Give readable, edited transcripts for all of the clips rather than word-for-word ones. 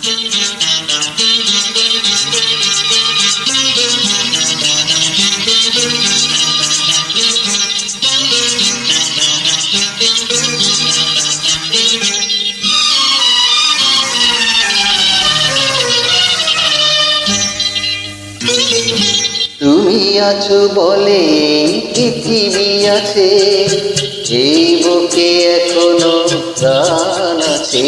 তুমি আছো বলে পৃথিবী আছে, এই বুকে এখনো প্রাণ আছে।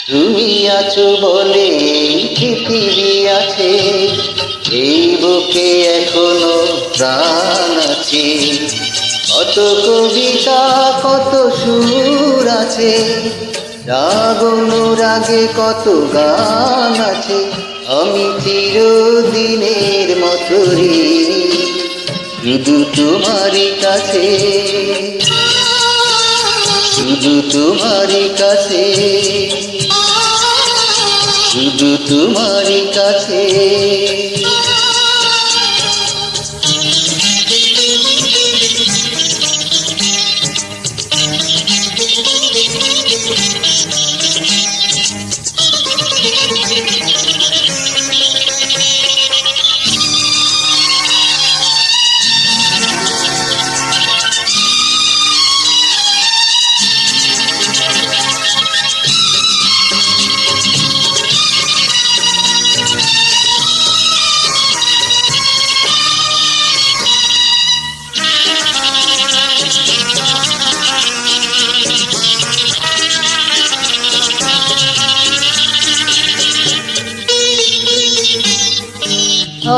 তুমি আছো বলে পৃথিবী আছে, এই বুকে এখনো প্রাণ আছে। কত কবিতা কত সুর আছে, রাগ অনুরাগে কত গান আছে। আমি চিরদিনের মতো শুধু তোমারই কাছে, শুধু তোমারই কাছে, শুধু তোমারই কাছে।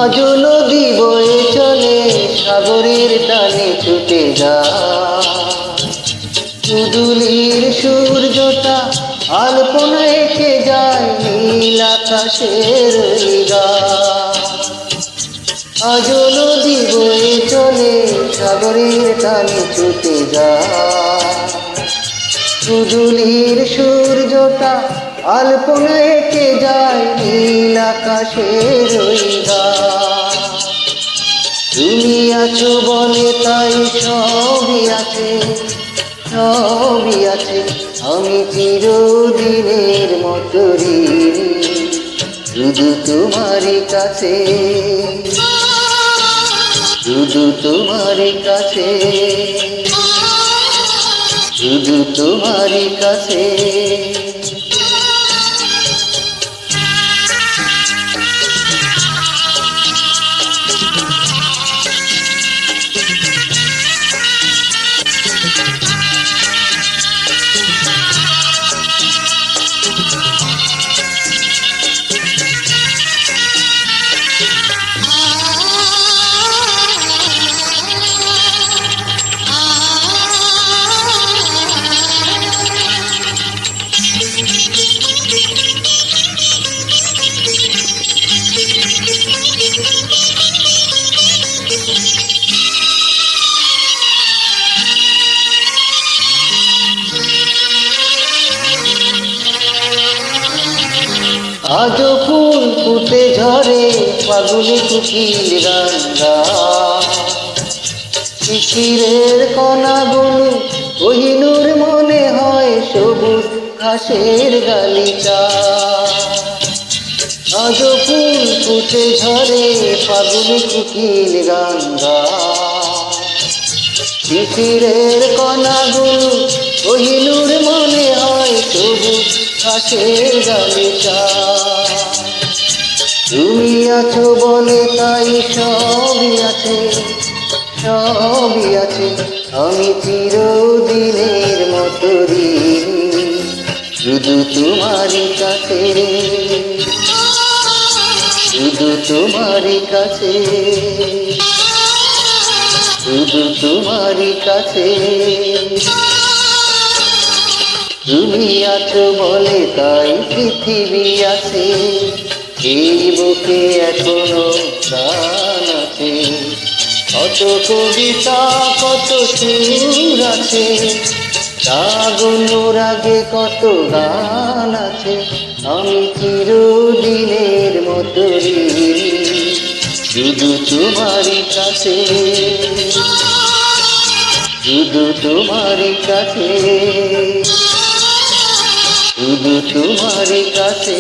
আজ নদী বয়ে চলে সাগরের টানে ছুটে যায়, দুদুলির সূর্যটা আলপনা এঁকে যায় নীল আকাশের গায়। আজ নদী বয়ে চলে সাগরের টানে ছুটে যায়, দুদুলির সূর্যটা আলপনা এঁকে যায় নীল আকাশের গায়। তুমি আছো বলে তাই সবই আছে, সবই আছে। আমি চিরদিনের মতো শুধু তোমারই কাছে, শুধু তোমারই কাছে, শুধু তোমারই কাছে। আজ ফুল ফুটে ঝরে ফাগুনে কুকিল গান গায়, শিশিরের কণাগুলো কোহিনূর মনে হয় সবুজ ঘাসের গালিচা। আজ ফুল ফুটে ঝরে ফাগুনে কুকিল গান গায়, শিশিরের কণাগুলো কোহিনূর মনে হয় সবুজ ঘাসের গালিচা। তুমি আছো বলে তাই সবই আছে, সবই আছে। আমি চিরদিনের মতো শুধু তোমারই কাছে, শুধু তোমারই কাছে, শুধু তোমারই কাছে। তুমি আছো বলে তাই পৃথিবী আছে, এই বুকে এখনো প্রাণ আছে। কত কবিতা কত সুর আছে, রাগ অনুরাগে কত গান আছে। আমি চিরদিনের মতো শুধু তোমারই কাছে, শুধু তোমারই কাছে, শুধু তোমারই কাছে।